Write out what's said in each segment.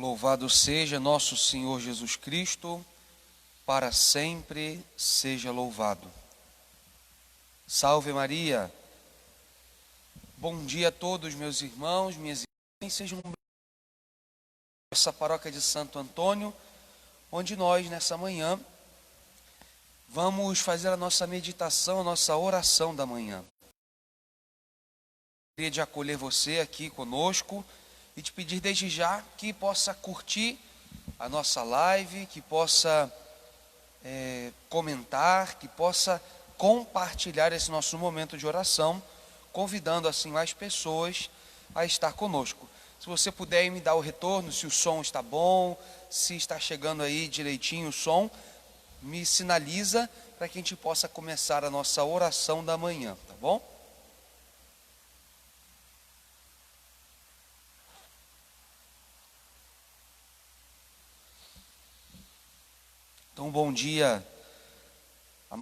Louvado seja nosso Senhor Jesus Cristo, para sempre seja louvado. Salve Maria! Bom dia a todos, meus irmãos, minhas irmãs, sejam bem-vindos à nossa paróquia de Santo Antônio, onde nós, nessa manhã, vamos fazer a nossa meditação, a nossa oração da manhã. Gostaria de acolher você aqui conosco e te pedir desde já que possa curtir a nossa live, que possa comentar, que possa compartilhar esse nosso momento de oração, convidando assim mais pessoas a estar conosco. Se você puder me dar o retorno, se o som está bom, se está chegando aí direitinho o som, me sinaliza para que a gente possa começar a nossa oração da manhã, tá bom? Então, bom dia a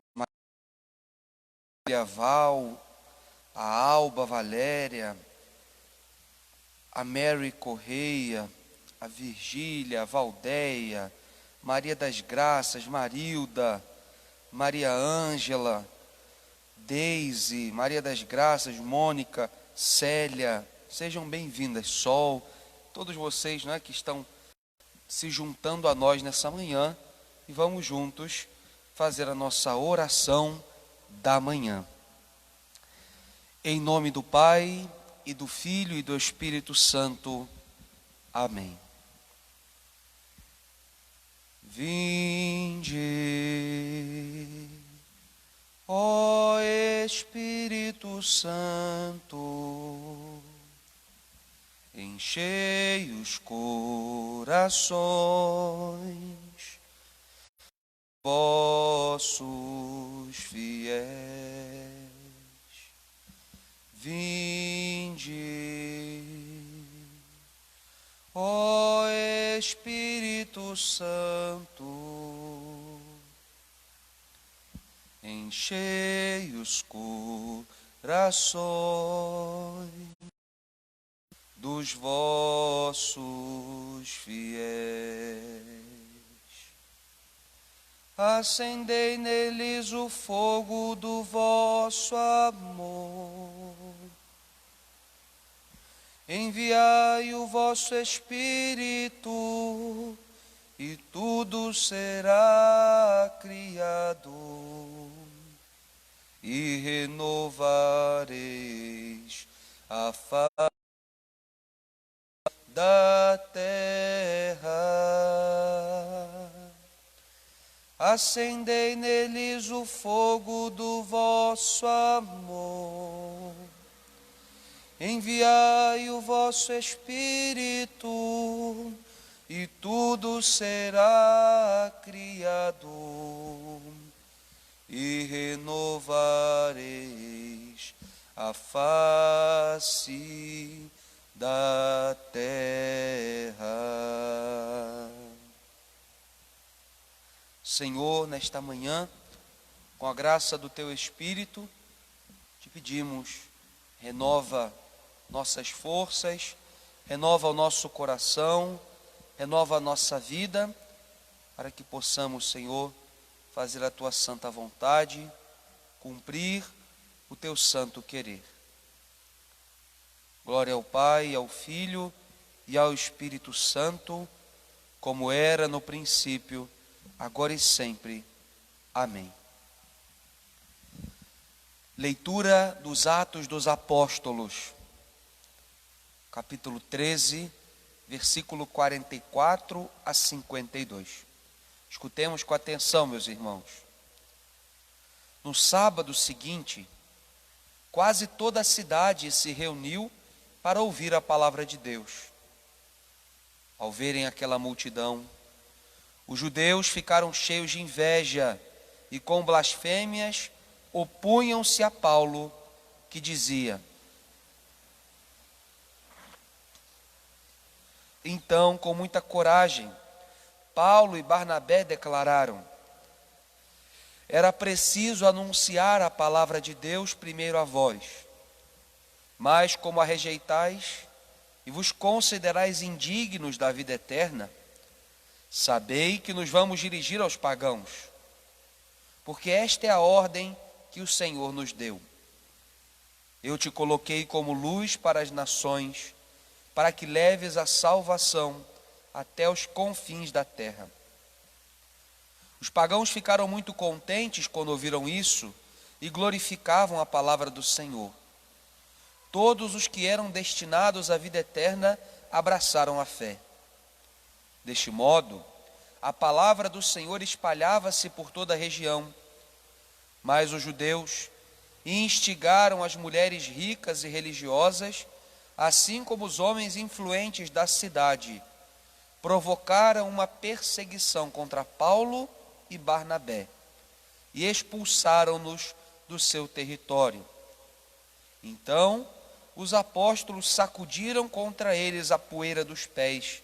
Maria Val, a Alba Valéria, a Mary Correia, a Virgília, a Valdeia, Maria das Graças, Marilda, Maria Ângela, Deise, Maria das Graças, Mônica, Célia, sejam bem-vindas, Sol, todos vocês, né, que estão se juntando a nós nessa manhã, e vamos juntos fazer a nossa oração da manhã. Em nome do Pai, e do Filho e do Espírito Santo. Amém. Vinde, ó Espírito Santo, enchei os corações vossos fiéis. Vinde, ó Espírito Santo, enchei os corações dos vossos fiéis. Acendei neles o fogo do vosso amor. Enviai o vosso Espírito, e tudo será criado, e renovareis a face da terra. Acendei neles o fogo do vosso amor. Enviai o vosso Espírito, e tudo será criado, e renovareis a face da terra. Senhor, nesta manhã, com a graça do Teu Espírito, te pedimos, renova nossas forças, renova o nosso coração, renova a nossa vida, para que possamos, Senhor, fazer a Tua santa vontade, cumprir o Teu santo querer. Glória ao Pai, ao Filho e ao Espírito Santo, como era no princípio, agora e sempre. Amém. Leitura dos Atos dos Apóstolos, capítulo 13, versículo 44 a 52. Escutemos com atenção, meus irmãos. No sábado seguinte, quase toda a cidade se reuniu para ouvir a palavra de Deus. Ao verem aquela multidão, os judeus ficaram cheios de inveja e com blasfêmias opunham-se a Paulo, que dizia: Então, com muita coragem, Paulo e Barnabé declararam: era preciso anunciar a palavra de Deus primeiro a vós, mas como a rejeitais e vos considerais indignos da vida eterna, sabei que nos vamos dirigir aos pagãos, porque esta é a ordem que o Senhor nos deu. Eu te coloquei como luz para as nações, para que leves a salvação até os confins da terra. Os pagãos ficaram muito contentes quando ouviram isso e glorificavam a palavra do Senhor. Todos os que eram destinados à vida eterna abraçaram a fé. Deste modo, a palavra do Senhor espalhava-se por toda a região, mas os judeus instigaram as mulheres ricas e religiosas, assim como os homens influentes da cidade, provocaram uma perseguição contra Paulo e Barnabé e expulsaram-nos do seu território. Então, os apóstolos sacudiram contra eles a poeira dos pés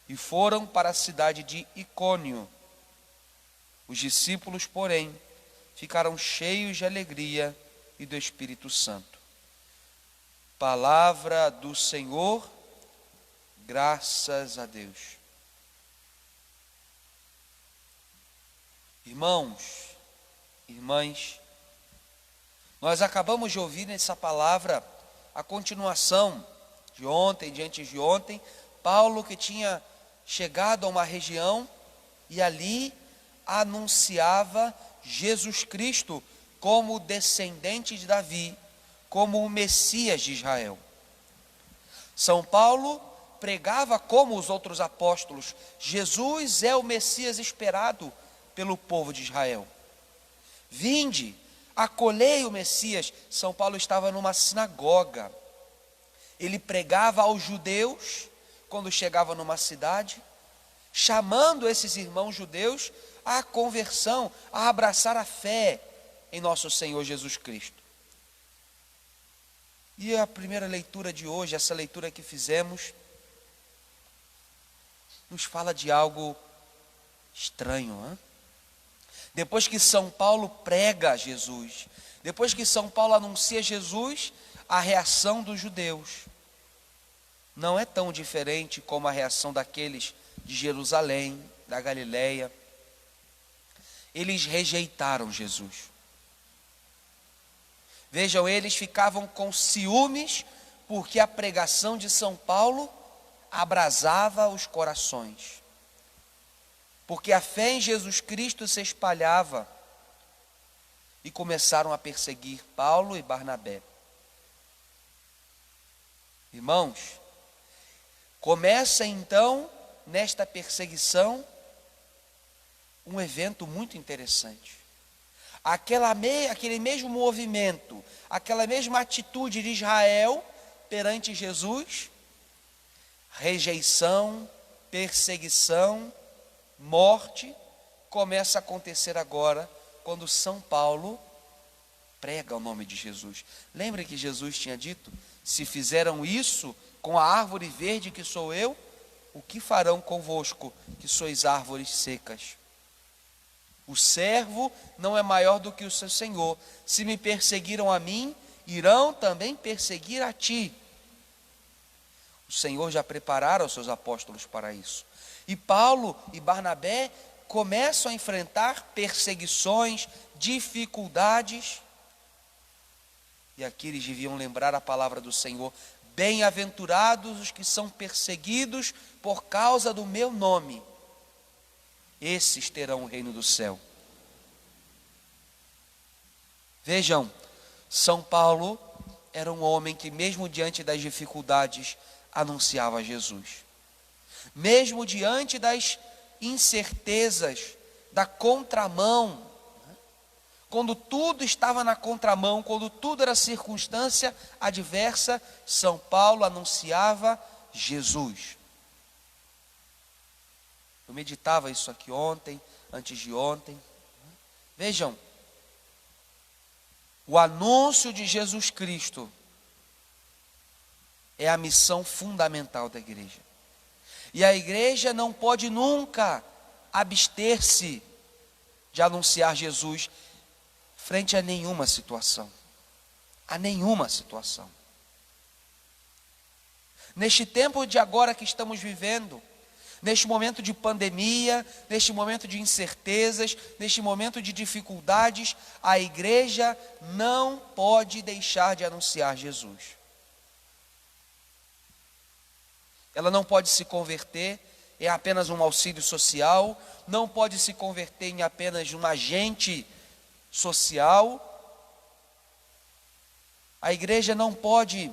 e foram para a cidade de Icônio. Os discípulos, porém, ficaram cheios de alegria e do Espírito Santo. Palavra do Senhor, graças a Deus. Irmãos, irmãs, nós acabamos de ouvir nessa palavra a continuação de ontem, de antes de ontem, Paulo que tinha chegado a uma região e ali anunciava Jesus Cristo como descendente de Davi, como o Messias de Israel. São Paulo pregava como os outros apóstolos: Jesus é o Messias esperado pelo povo de Israel. Vinde, acolhei o Messias. São Paulo estava numa sinagoga. Ele pregava aos judeus quando chegava numa cidade, chamando esses irmãos judeus à conversão, a abraçar a fé em nosso Senhor Jesus Cristo. E a primeira leitura de hoje, essa leitura que fizemos, nos fala de algo estranho, hein? Depois que São Paulo prega Jesus, depois que São Paulo anuncia Jesus, a reação dos judeus não é tão diferente como a reação daqueles de Jerusalém, da Galileia. Eles rejeitaram Jesus. Vejam, eles ficavam com ciúmes porque a pregação de São Paulo abrasava os corações, porque a fé em Jesus Cristo se espalhava, e começaram a perseguir Paulo e Barnabé. Irmãos, começa então nesta perseguição um evento muito interessante. Aquele mesmo movimento, aquela mesma atitude de Israel perante Jesus, rejeição, perseguição, morte, começa a acontecer agora quando São Paulo prega o nome de Jesus. Lembra que Jesus tinha dito: se fizeram isso com a árvore verde que sou eu, o que farão convosco, que sois árvores secas? O servo não é maior do que o seu senhor. Se me perseguiram a mim, irão também perseguir a ti. O Senhor já preparara os seus apóstolos para isso. E Paulo e Barnabé começam a enfrentar perseguições, dificuldades. E aqui eles deviam lembrar a palavra do Senhor: bem-aventurados os que são perseguidos por causa do meu nome, esses terão o reino do céu. Vejam, São Paulo era um homem que, mesmo diante das dificuldades, anunciava Jesus. Mesmo diante das incertezas, da contramão, quando tudo estava na contramão, quando tudo era circunstância adversa, São Paulo anunciava Jesus. Eu meditava isso aqui ontem, antes de ontem. Vejam, o anúncio de Jesus Cristo é a missão fundamental da igreja. E a igreja não pode nunca abster-se de anunciar Jesus frente a nenhuma situação. A nenhuma situação. Neste tempo de agora que estamos vivendo, neste momento de pandemia, neste momento de incertezas, neste momento de dificuldades, a igreja não pode deixar de anunciar Jesus. Ela não pode se converter em apenas um auxílio social, não pode se converter em apenas um agente social. A igreja não pode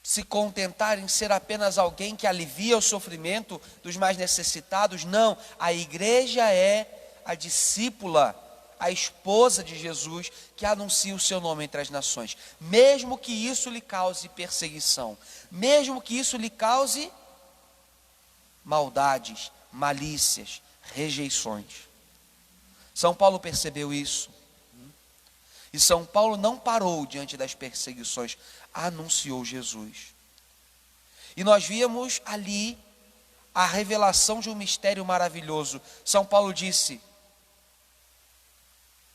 se contentar em ser apenas alguém que alivia o sofrimento dos mais necessitados. Não, a igreja é a discípula, a esposa de Jesus, que anuncia o seu nome entre as nações, mesmo que isso lhe cause perseguição, mesmo que isso lhe cause maldades, malícias, rejeições. São Paulo percebeu isso, e São Paulo não parou diante das perseguições, anunciou Jesus. E nós víamos ali a revelação de um mistério maravilhoso. São Paulo disse: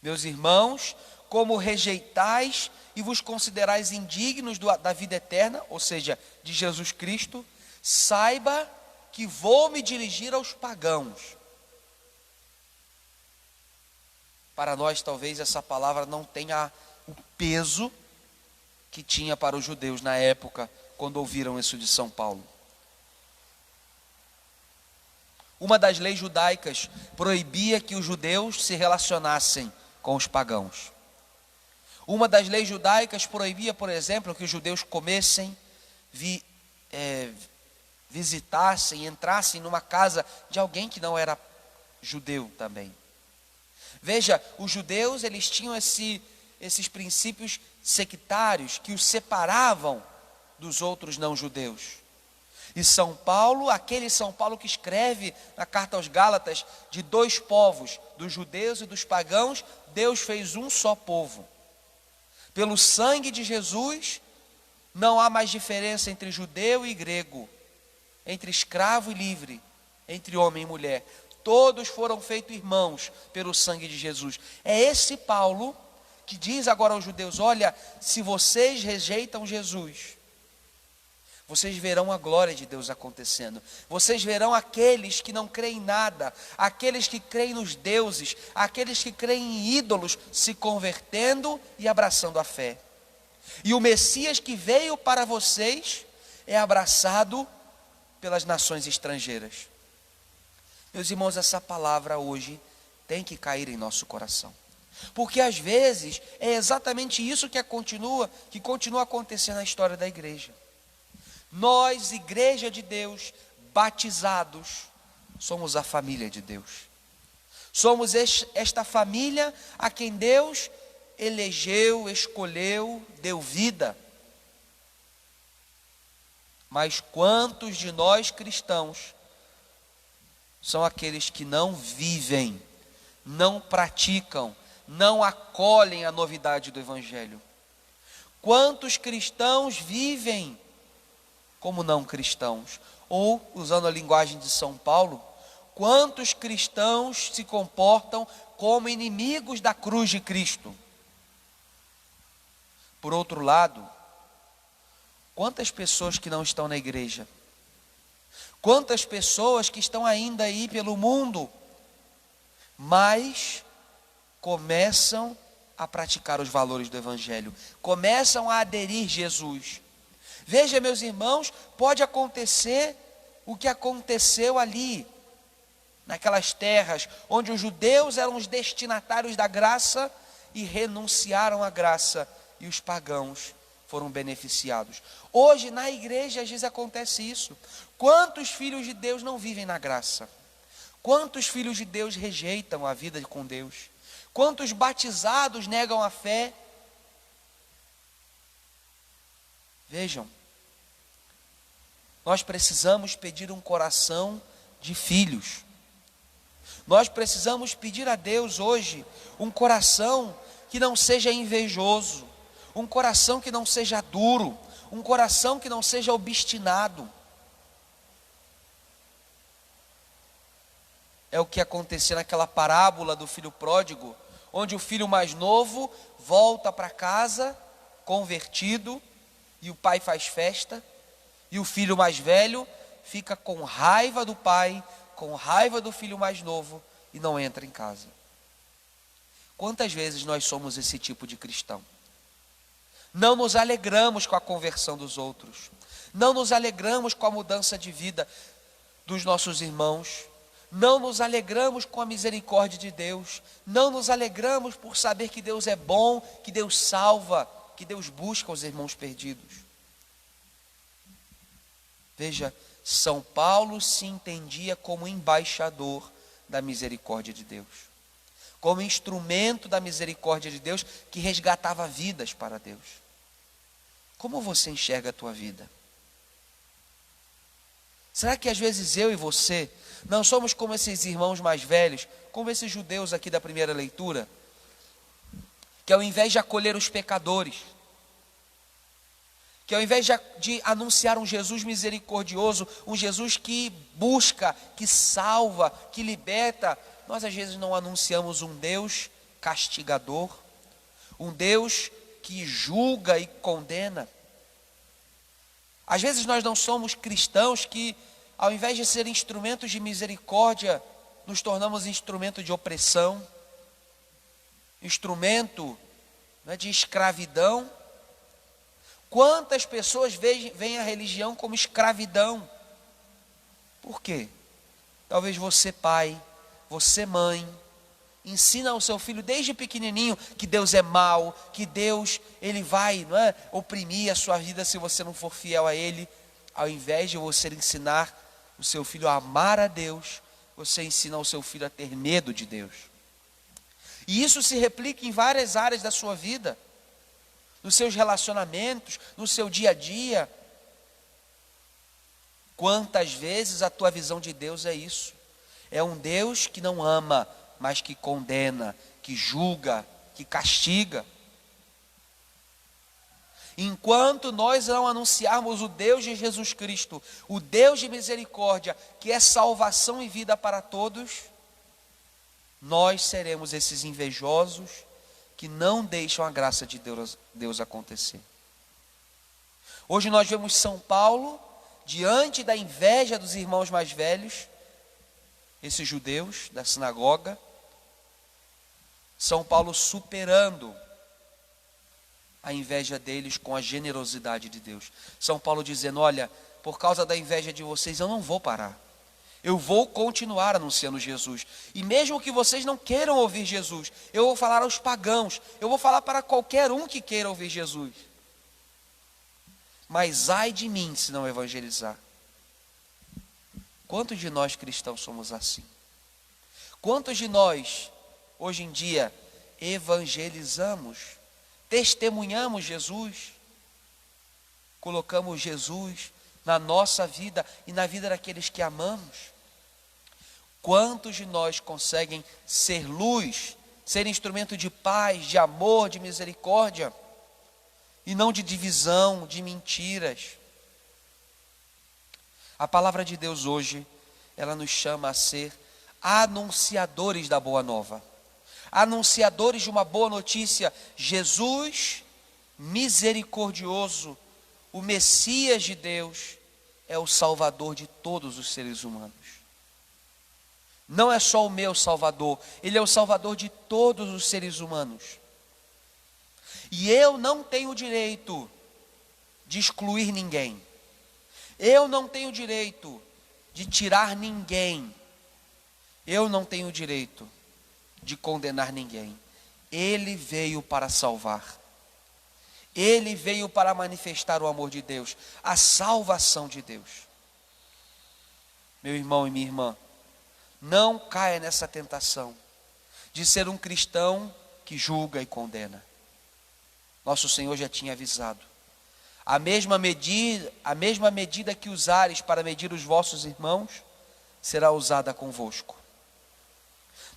meus irmãos, como rejeitais e vos considerais indignos da vida eterna, ou seja, de Jesus Cristo, saiba que vou me dirigir aos pagãos. Para nós, talvez essa palavra não tenha o peso que tinha para os judeus na época, quando ouviram isso de São Paulo. Uma das leis judaicas proibia que os judeus se relacionassem com os pagãos. Uma das leis judaicas proibia, por exemplo, que os judeus comessem, visitassem, entrassem numa casa de alguém que não era judeu também. Veja, os judeus, eles tinham esses princípios sectários que os separavam dos outros não-judeus. E São Paulo, aquele São Paulo que escreve na carta aos Gálatas, de dois povos, dos judeus e dos pagãos, Deus fez um só povo. Pelo sangue de Jesus, não há mais diferença entre judeu e grego, entre escravo e livre, entre homem e mulher. Todos foram feitos irmãos pelo sangue de Jesus. É esse Paulo que diz agora aos judeus: olha, se vocês rejeitam Jesus, vocês verão a glória de Deus acontecendo. Vocês verão aqueles que não creem em nada, aqueles que creem nos deuses, aqueles que creem em ídolos, se convertendo e abraçando a fé. E o Messias que veio para vocês é abraçado pelas nações estrangeiras. Meus irmãos, essa palavra hoje tem que cair em nosso coração. Porque às vezes é exatamente isso que continua acontecendo na história da igreja. Nós, igreja de Deus, batizados, somos a família de Deus. Somos esta família a quem Deus elegeu, escolheu, deu vida. Mas quantos de nós cristãos são aqueles que não vivem, não praticam, não acolhem a novidade do Evangelho? Quantos cristãos vivem como não cristãos? Ou, usando a linguagem de São Paulo, quantos cristãos se comportam como inimigos da cruz de Cristo? Por outro lado, quantas pessoas que não estão na igreja, quantas pessoas que estão ainda aí pelo mundo, mas começam a praticar os valores do Evangelho, começam a aderir a Jesus. Veja, meus irmãos, pode acontecer o que aconteceu ali, naquelas terras, onde os judeus eram os destinatários da graça e renunciaram à graça, e os pagãos foram beneficiados. Hoje na igreja às vezes acontece isso. Quantos filhos de Deus não vivem na graça? Quantos filhos de Deus rejeitam a vida com Deus? Quantos batizados negam a fé? Vejam, nós precisamos pedir um coração de filhos. Nós precisamos pedir a Deus hoje um coração que não seja invejoso, um coração que não seja duro, um coração que não seja obstinado. É o que aconteceu naquela parábola do filho pródigo, onde o filho mais novo volta para casa, convertido, e o pai faz festa, e o filho mais velho fica com raiva do pai, com raiva do filho mais novo e não entra em casa. Quantas vezes nós somos esse tipo de cristão? Não nos alegramos com a conversão dos outros, não nos alegramos com a mudança de vida dos nossos irmãos, não nos alegramos com a misericórdia de Deus, não nos alegramos por saber que Deus é bom, que Deus salva, que Deus busca os irmãos perdidos. Veja, São Paulo se entendia como embaixador da misericórdia de Deus, como instrumento da misericórdia de Deus que resgatava vidas para Deus. Como você enxerga a tua vida? Será que às vezes eu e você não somos como esses irmãos mais velhos, como esses judeus aqui da primeira leitura, que ao invés de acolher os pecadores, que ao invés de anunciar um Jesus misericordioso, um Jesus que busca, que salva, que liberta, nós às vezes não anunciamos um Deus castigador, um Deus que julga e condena. Às vezes nós não somos cristãos que, ao invés de ser instrumentos de misericórdia, nos tornamos instrumento de opressão, instrumento, né, de escravidão. Quantas pessoas veem a religião como escravidão? Por quê? Talvez você, pai, você, mãe, ensina ao seu filho desde pequenininho que Deus é mau, que Deus ele vai, não é, oprimir a sua vida se você não for fiel a Ele. Ao invés de você ensinar o seu filho a amar a Deus, você ensina o seu filho a ter medo de Deus. E isso se replica em várias áreas da sua vida, nos seus relacionamentos, no seu dia a dia. Quantas vezes a tua visão de Deus é isso? É um Deus que não ama, mas que condena, que julga, que castiga. Enquanto nós não anunciarmos o Deus de Jesus Cristo, o Deus de misericórdia, que é salvação e vida para todos, nós seremos esses invejosos que não deixam a graça de Deus acontecer. Hoje nós vemos São Paulo, diante da inveja dos irmãos mais velhos, esses judeus da sinagoga, São Paulo superando a inveja deles com a generosidade de Deus. São Paulo dizendo: olha, por causa da inveja de vocês eu não vou parar, eu vou continuar anunciando Jesus, e mesmo que vocês não queiram ouvir Jesus, eu vou falar aos pagãos, eu vou falar para qualquer um que queira ouvir Jesus, mas ai de mim se não evangelizar. Quantos de nós cristãos somos assim? Quantos de nós hoje em dia evangelizamos, testemunhamos Jesus, colocamos Jesus na nossa vida e na vida daqueles que amamos? Quantos de nós conseguem ser luz, ser instrumento de paz, de amor, de misericórdia, e não de divisão, de mentiras? A palavra de Deus hoje, ela nos chama a ser anunciadores da boa nova, anunciadores de uma boa notícia. Jesus, misericordioso, o Messias de Deus, é o Salvador de todos os seres humanos. Não é só o meu Salvador, Ele é o Salvador de todos os seres humanos. E eu não tenho direito de excluir ninguém, eu não tenho direito de tirar ninguém, eu não tenho direito de condenar ninguém. Ele veio para salvar, Ele veio para manifestar o amor de Deus, a salvação de Deus. Meu irmão e minha irmã, não caia nessa tentação de ser um cristão que julga e condena. Nosso Senhor já tinha avisado: a mesma medida que usares para medir os vossos irmãos, será usada convosco.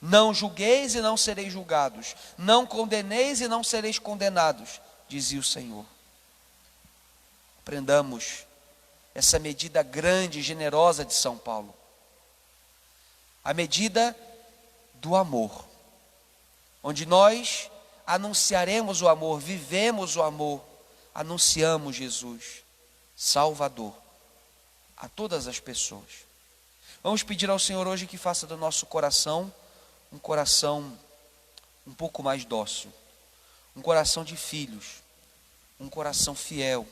Não julgueis e não sereis julgados, não condeneis e não sereis condenados, dizia o Senhor. Aprendamos essa medida grande e generosa de São Paulo, a medida do amor, onde nós anunciaremos o amor, vivemos o amor, anunciamos Jesus, Salvador, a todas as pessoas. Vamos pedir ao Senhor hoje que faça do nosso coração um coração um pouco mais dócil, um coração de filhos, um coração fiel,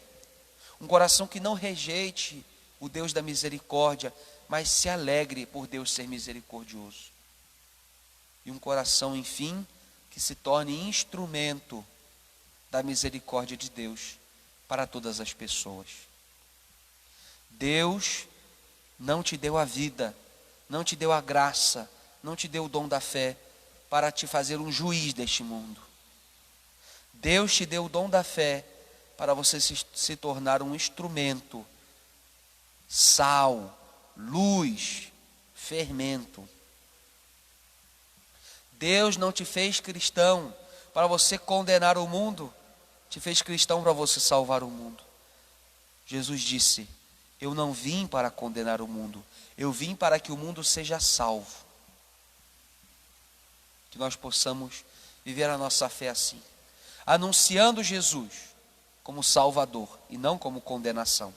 um coração que não rejeite o Deus da misericórdia, mas se alegre por Deus ser misericordioso. E um coração, enfim, que se torne instrumento da misericórdia de Deus para todas as pessoas. Deus não te deu a vida, não te deu a graça, não te deu o dom da fé para te fazer um juiz deste mundo. Deus te deu o dom da fé para você se tornar um instrumento, sal, luz, fermento. Deus não te fez cristão para você condenar o mundo, te fez cristão para você salvar o mundo. Jesus disse: eu não vim para condenar o mundo, eu vim para que o mundo seja salvo. Que nós possamos viver a nossa fé assim, anunciando Jesus como Salvador e não como condenação,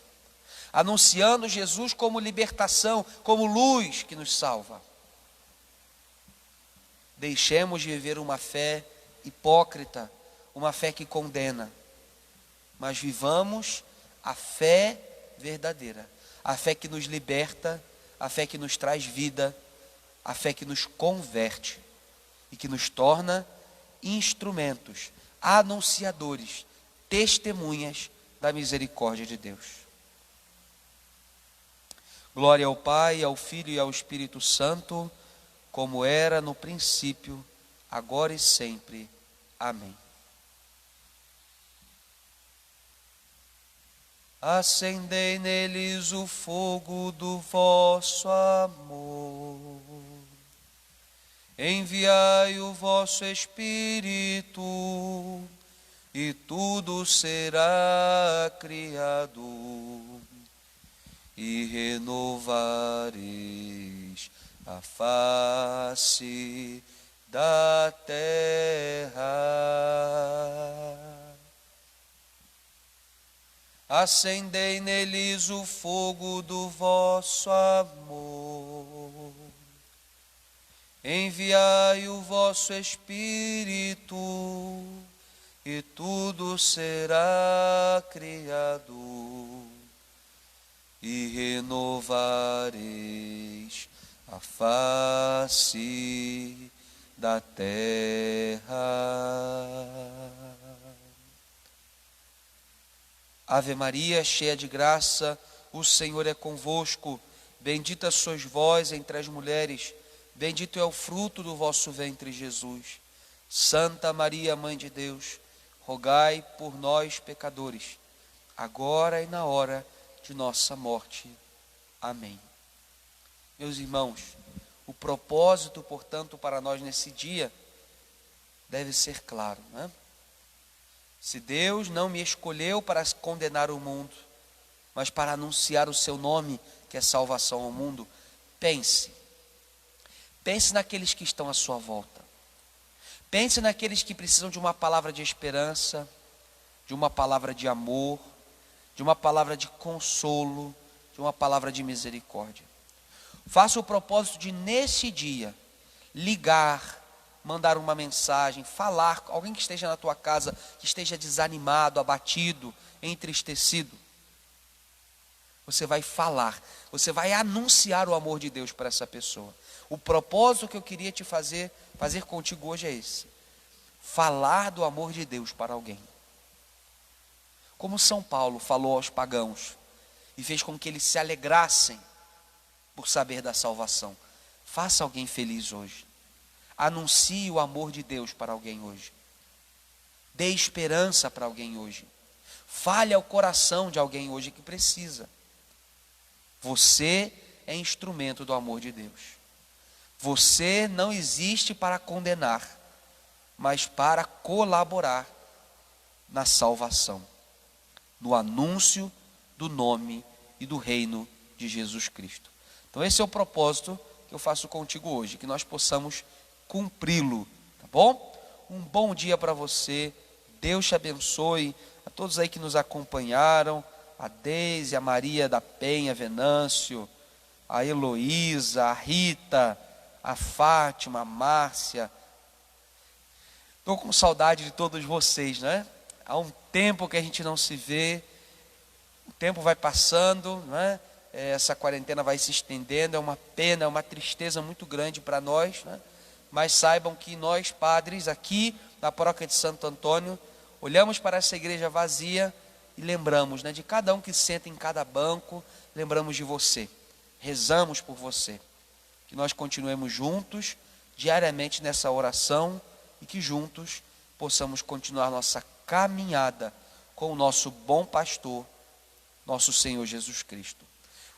anunciando Jesus como libertação, como luz que nos salva. Deixemos de viver uma fé hipócrita, uma fé que condena, mas vivamos a fé verdadeira, a fé que nos liberta, a fé que nos traz vida, a fé que nos converte e que nos torna instrumentos, anunciadores, testemunhas da misericórdia de Deus. Glória ao Pai, ao Filho e ao Espírito Santo, como era no princípio, agora e sempre. Amém. Acendei neles o fogo do vosso amor. Enviai o vosso Espírito, e tudo será criado, e renovareis a face da terra. Acendei neles o fogo do vosso amor. Enviai o vosso Espírito, e tudo será criado, e renovareis a face da terra. Ave Maria, cheia de graça, o Senhor é convosco. Bendita sois vós entre as mulheres, bendito é o fruto do vosso ventre, Jesus. Santa Maria, Mãe de Deus, rogai por nós, pecadores, agora e na hora de nossa morte. Amém. Meus irmãos, o propósito, portanto, para nós nesse dia deve ser claro, né? Se Deus não me escolheu para condenar o mundo, mas para anunciar o seu nome, que é salvação ao mundo, pense naqueles que estão à sua volta. Pense naqueles que precisam de uma palavra de esperança, de uma palavra de amor, de uma palavra de consolo, de uma palavra de misericórdia. Faça o propósito de, nesse dia, ligar, mandar uma mensagem, falar com alguém que esteja na tua casa, que esteja desanimado, abatido, entristecido. Você vai falar, você vai anunciar o amor de Deus para essa pessoa. O propósito que eu queria te fazer contigo hoje é esse: falar do amor de Deus para alguém. Como São Paulo falou aos pagãos e fez com que eles se alegrassem por saber da salvação. Faça alguém feliz hoje. Anuncie o amor de Deus para alguém hoje. Dê esperança para alguém hoje. Fale ao coração de alguém hoje que precisa. Você é instrumento do amor de Deus. Você não existe para condenar, mas para colaborar na salvação, no anúncio do nome e do reino de Jesus Cristo. Então esse é o propósito que eu faço contigo hoje, que nós possamos cumpri-lo, tá bom? Um bom dia para você, Deus te abençoe, todos aí que nos acompanharam, a Deise, a Maria da Penha, Venâncio, a Heloísa, a Rita, a Fátima, a Márcia. Estou com saudade de todos vocês, né? Há um tempo que a gente não se vê, o tempo vai passando, né? Essa quarentena vai se estendendo, é uma pena, é uma tristeza muito grande para nós, né? Mas saibam que nós, padres, aqui na paróquia de Santo Antônio, olhamos para essa igreja vazia e lembramos, né, de cada um que senta em cada banco, lembramos de você, rezamos por você, que nós continuemos juntos, diariamente nessa oração, e que juntos possamos continuar nossa caminhada com o nosso bom pastor, nosso Senhor Jesus Cristo.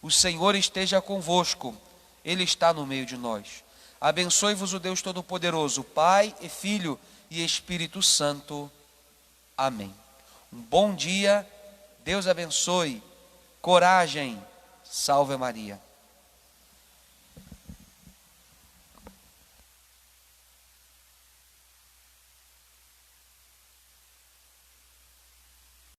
O Senhor esteja convosco, Ele está no meio de nós. Abençoe-vos o Deus Todo-Poderoso, Pai e Filho e Espírito Santo. Amém. Um bom dia, Deus abençoe, coragem, salve Maria.